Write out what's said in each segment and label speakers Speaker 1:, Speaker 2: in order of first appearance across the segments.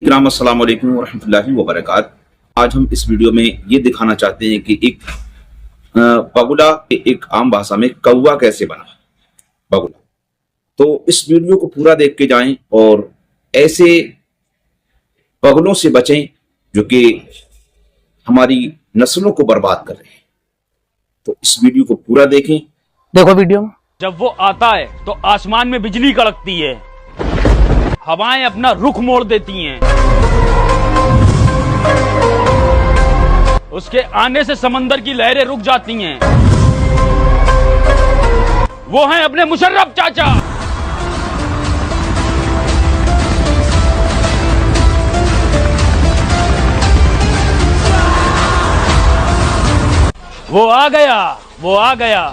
Speaker 1: अस्सलाम वालेकुम रहमतुल्लाहि व बरकातहू। आज हम इस वीडियो में ये दिखाना चाहते हैं कि एक बगुला एक आम भाषा में कौवा कैसे बना बगुला। तो इस वीडियो को पूरा देख के जाएं और ऐसे बगुलों से बचें जो कि हमारी नस्लों को बर्बाद कर रहे हैं। तो इस वीडियो को पूरा देखें।
Speaker 2: देखो वीडियो में
Speaker 3: जब वो आता है तो आसमान में बिजली कड़कती है, हवाएं अपना रुख मोड़ देती हैं, उसके आने से समंदर की लहरें रुक जाती हैं। वो हैं अपने मुशर्रफ चाचा। वो आ गया, वो आ गया।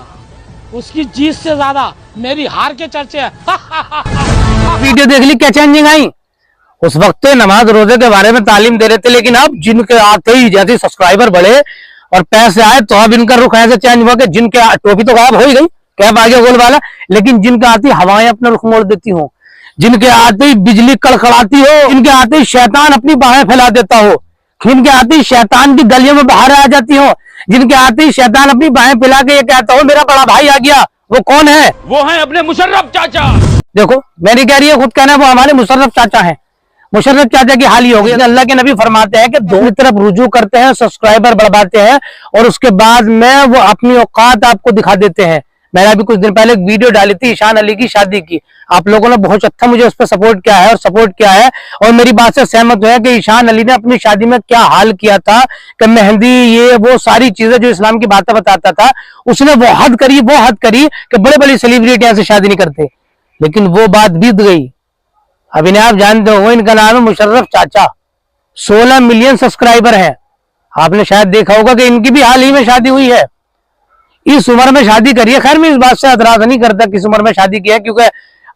Speaker 2: उसकी जीत से ज्यादा मेरी हार के चर्चे हैं। वीडियो देख ली क्या चेंजिंग आई। उस वक्त तो नमाज रोजे के बारे में तालीम दे रहे थे, लेकिन अब जिनके आते ही जैसे सब्सक्राइबर बढ़े और पैसे आए तो अब इनका रुख ऐसे चेंज हुआ कि जिनके टोपी तो गायब हो ही गई, कैप आ गया गोल वाला, लेकिन जिनके आती हवाएं अपना रुख मोड़ देती हो, जिनके आते ही बिजली कड़कड़ाती हो, जिनके आते ही शैतान अपनी बाहें फैला देता हो, जिनके आते ही शैतान की गलियों में बाहर आ जाती हो, जिनके आते ही शैतान अपनी बाहें फैला के ये कहता हो मेरा बड़ा भाई आ गया। वो कौन है?
Speaker 3: वो हैं अपने मुशर्रफ चाचा।
Speaker 2: देखो मैं नहीं कह रही है, खुद कहना है वो हमारे मुशर्रफ चाचा हैं। मुशर्रफ चाचा की हाल ही हो गई। अल्लाह के नबी फरमाते हैं कि दोनों तरफ रुजू करते हैं, सब्सक्राइबर बढ़ाते हैं और उसके बाद में वो अपनी औकात आपको दिखा देते हैं। मैंने अभी कुछ दिन पहले एक वीडियो डाली थी ईशान अली की शादी की। आप लोगों ने बहुत अच्छा मुझे उस पर सपोर्ट किया है और सपोर्ट किया है और मेरी बात से सहमत हुए कि ईशान अली ने अपनी शादी में क्या हाल किया था कि मेहंदी ये वो सारी चीजें जो इस्लाम की बातें बताता था, उसने वो हद करी कि बड़े बड़ी सेलिब्रिटियां से शादी नहीं करते। लेकिन वो बात बीत गई। अब इन्हें आप जानते हो, इनका नाम है मुशर्रफ चाचा। 16 मिलियन सब्सक्राइबर है। आपने शायद देखा होगा कि इनकी भी हाल ही में शादी हुई है। इस उम्र में शादी करी है। खैर मैं इस बात से एतराज नहीं करता किस उम्र में शादी की है, क्योंकि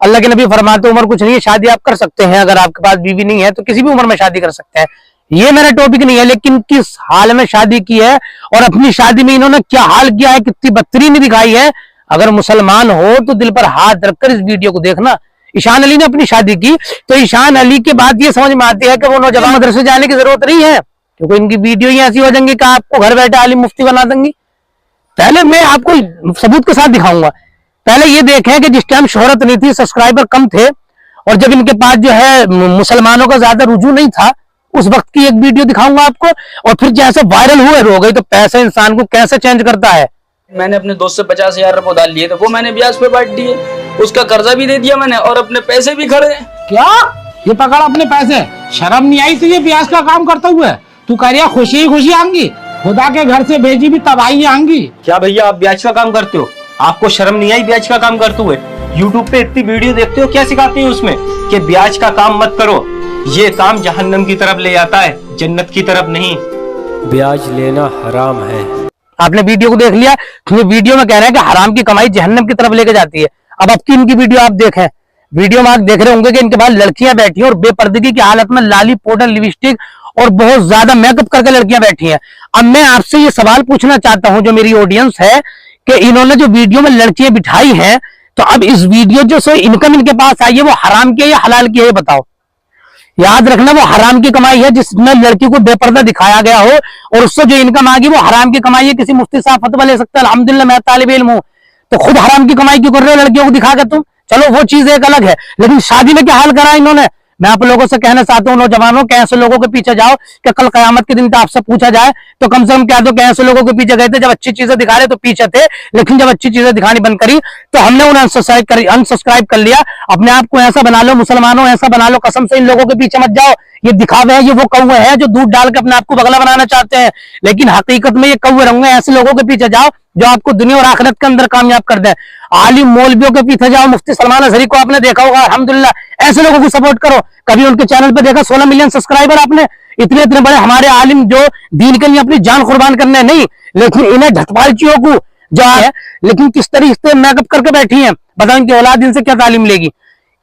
Speaker 2: अल्लाह के नबी फरमाते उम्र कुछ नहीं है, शादी आप कर सकते हैं। अगर आपके पास बीवी नहीं है तो किसी भी उम्र में शादी कर सकते हैं। ये मेरा टॉपिक नहीं है, लेकिन किस हाल में शादी की है और अपनी शादी में इन्होंने क्या हाल किया है, कितनी बदतरीनी दिखाई है। अगर मुसलमान हो तो दिल पर हाथ रखकर इस वीडियो को देखना। ईशान अली ने अपनी शादी की तो ईशान अली के बाद ये समझ में आती है कि वो नौजवान मदरसे जाने की जरूरत नहीं है, क्योंकि इनकी वीडियो ही ऐसी हो जाएंगी कि आपको घर बैठे आलिम मुफ्ती बना देंगी। पहले मैं आपको सबूत के साथ दिखाऊंगा। पहले ये देखें कि जिस टाइम शोहरत नहीं थी, सब्सक्राइबर कम थे और जब इनके पास जो है मुसलमानों का ज्यादा रुजू नहीं था, उस वक्त की एक वीडियो दिखाऊंगा आपको। और फिर जैसे वायरल हुए हो गई तो पैसा इंसान को कैसे चेंज करता है।
Speaker 4: मैंने अपने दोस्त से 50,000 रुपए उधार लिए थे, वो मैंने ब्याज पे बांट दिए। उसका कर्जा भी दे दिया मैंने और अपने पैसे भी खड़े हैं।
Speaker 5: क्या ये पकड़ अपने पैसे? शर्म नहीं आई तुझे ब्याज का काम करते हुए? तू करिया खुशी ही खुशी आएंगी, खुदा के घर से भेजी भी तबाही आएंगी।
Speaker 6: क्या भैया आप ब्याज का काम करते हो? आपको शर्म नहीं आई ब्याज का काम करते हुए? यूट्यूब पे इतनी वीडियो देखते हो, क्या सिखाते हैं उसमें कि ब्याज का काम मत करो, ये काम जहन्नम की तरफ ले जाता है, जन्नत की तरफ नहीं।
Speaker 7: ब्याज लेना हराम है।
Speaker 2: आपने वीडियो को देख लिया, तो वीडियो में कह रहे हैं कि हराम की कमाई जहन्नम की तरफ लेके जाती है। अब की इनकी वीडियो आप देखें, वीडियो में आप देख रहे होंगे कि इनके पास लड़कियां बैठी हैं और बेपर्दगी की हालत में लाली पाउडर लिपस्टिक और बहुत ज्यादा मेकअप करके लड़कियां बैठी हैं। अब मैं आपसे ये सवाल पूछना चाहता हूं, जो मेरी ऑडियंस है, कि इन्होंने जो वीडियो में लड़कियां बिठाई हैं, तो अब इस वीडियो जो से इनकम इनके पास आई है वो हराम की है या हलाल की है, ये बताओ। याद रखना वो हराम की कमाई है जिसमें लड़की को बेपर्दा दिखाया गया हो और उससे जो इनकम आ गई वो हराम की कमाई है। किसी मुफ्ती साहब फतवा ले सकते हैं, अल्हम्दुलिल्लाह मैं तालिब इल्म हूं, तो खुद हराम की कमाई क्यों कर रहे हो लड़कियों को दिखा के तुम? चलो वो चीज एक अलग है, लेकिन शादी में क्या हाल करा इन्होंने। मैं आप लोगों से कहना चाहता हूँ, नौजवानों के ऐसे लोगों के पीछे जाओ कि कल कयामत के दिन तो आपसे पूछा जाए तो कम से कम कह दो कि ऐसे लोगों के पीछे गए थे जब अच्छी चीजें दिखा रहे तो पीछे थे, लेकिन जब अच्छी चीजें दिखानी बंद करी तो हमने उन्हें अनसब्सक्राइब कर लिया। अपने आप को ऐसा बना लो, मुसलमानों ऐसा बना लो, कसम से इन लोगों के पीछे मत जाओ। ये दिखावे हैं, ये वो कौवे हैं जो दूध डाल के अपने आप को बगला बनाना चाहते हैं, लेकिन हकीकत में ये कौवे रंगे। ऐसे लोगों के पीछे जाओ जो आपको दुनिया और आखिरत के अंदर कामयाब कर दे। आलिम मौलवियों के पीछे जाओ, मुफ्ती सलमान अजहरी को आपने देखा होगा, अल्हम्दुलिल्लाह ऐसे लोगों को सपोर्ट करो। कभी उनके चैनल पे देखा 16 मिलियन सब्सक्राइबर, आपने इतने इतने बड़े हमारे आलिम जो दीन के लिए अपनी जान कुर्बान करने नहीं, लेकिन इन्हें ढटपालचियों को जो है, लेकिन किस तरीके से मेकअप करके बैठी हैं। बताओ इनकी औलाद इनसे क्या तालीम लेगी?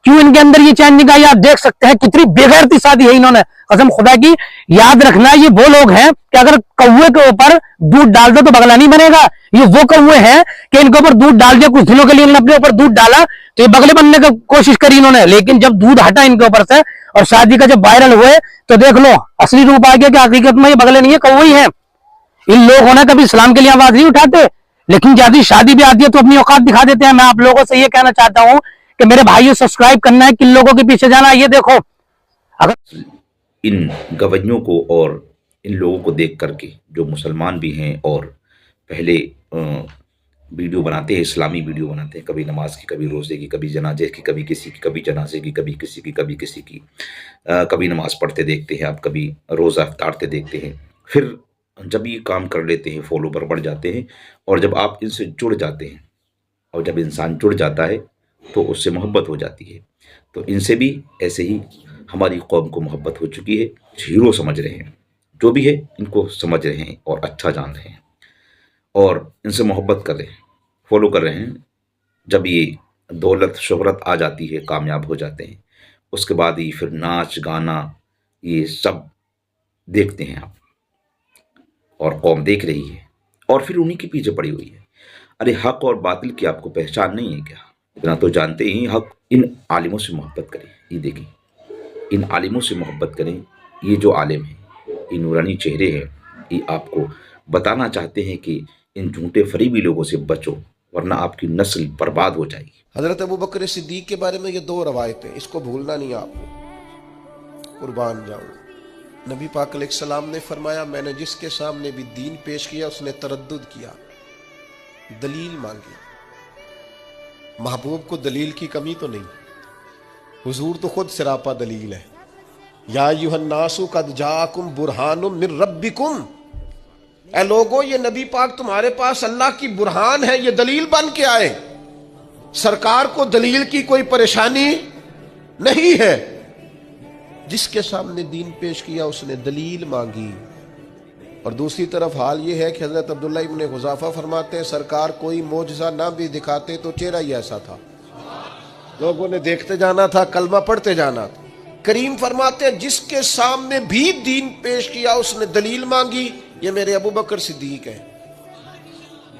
Speaker 2: क्यों इनके अंदर ये चेंजिंग आई? आप देख सकते हैं कितनी बेगैरती शादी है इन्होंने, कसम खुदा की। याद रखना ये वो लोग हैं कि अगर कौवे के ऊपर दूध डाल दो तो बगला नहीं बनेगा। ये वो कौवे हैं कि इनके ऊपर दूध डाल दिया, कुछ दिनों के लिए इन्होंने अपने ऊपर दूध डाला, तो ये बगले बनने की कोशिश करी इन्होंने, लेकिन जब दूध हटा इनके ऊपर से और शादी का जब वायरल हुए तो देख लो असली रूप आ गया कि हकीकत में ये बगले नहीं है, कौवे ही है। इन लोगों ने कभी इस्लाम के लिए आवाज नहीं उठाते, लेकिन जब शादी भी आती है तो अपनी औकात दिखा देते हैं। मैं आप लोगों से ये कहना चाहता हूं कि मेरे भाइयों सब्सक्राइब करना है, किन लोगों के पीछे जाना है ये देखो। अगर
Speaker 1: इन गवैयों को और इन लोगों को देख करके जो मुसलमान भी हैं और पहले वीडियो बनाते हैं, इस्लामी वीडियो बनाते हैं, कभी नमाज की, कभी रोज़े की, कभी जनाजे की, कभी किसी की, कभी जनाजे की, कभी किसी की, कभी किसी की, कभी नमाज पढ़ते देखते हैं आप, कभी रोज़ा इफ्तारते देखते हैं। फिर जब ये काम कर लेते हैं फॉलोवर बढ़ जाते हैं, और जब आप इनसे जुड़ जाते हैं और जब इंसान जुड़ जाता है तो उससे मोहब्बत हो जाती है। तो इनसे भी ऐसे ही हमारी कौम को मोहब्बत हो चुकी है। हीरो समझ रहे हैं, जो भी है इनको समझ रहे हैं और अच्छा जान रहे हैं और इनसे मोहब्बत कर रहे हैं, फॉलो कर रहे हैं। जब ये दौलत शोहरत आ जाती है, कामयाब हो जाते हैं, उसके बाद ही फिर नाच गाना ये सब देखते हैं आप, और कौम देख रही है और फिर उन्हीं के पीछे पड़ी हुई है। अरे हक और बातिल की आपको पहचान नहीं है क्या? इतना तो जानते ही हक। इन आलिमों से मोहब्बत करें, ये देखें, इन आलिमों से मोहब्बत करें। ये जो आलिम हैं, ये नूरानी चेहरे हैं, ये आपको बताना चाहते हैं कि इन झूठे फरीबी लोगों से बचो, वरना आपकी नस्ल बर्बाद हो जाएगी।
Speaker 8: हजरत अबू बकर सिद्दीक के बारे में ये 2 रवायतें, इसको भूलना नहीं आपको, कुर्बान जाऊं। नबी पाक अलैहिस्सलाम ने फरमाया, मैंने जिसके सामने भी दीन पेश किया उसने तरद्दुद किया, दलील मांगी। महबूब को दलील की कमी तो नहीं, हुजूर तो खुद सिरापा दलील है। या अय्युहन्नासु कद जाअकुम बुरहानुम मिर रब्बिकुम, ऐ लोगो ये नबी पाक तुम्हारे पास अल्लाह की बुरहान है, ये दलील बन के आए। सरकार को दलील की कोई परेशानी नहीं है। जिसके सामने दीन पेश किया उसने दलील मांगी। और दूसरी तरफ हाल ये है कि हजरत अब्दुल्ला इब्न हुज़ाफा फरमाते हैं, सरकार कोई मोजज़ा ना भी दिखाते तो चेहरा ही ऐसा था, लोगों ने देखते जाना था, कलमा पढ़ते जाना था। करीम फरमाते हैं, जिसके सामने भी दीन पेश किया उसने दलील मांगी। ये मेरे अबू बकर सिद्दीक है,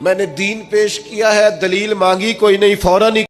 Speaker 8: मैंने दीन पेश किया है, दलील मांगी कोई नहीं, फौरन ही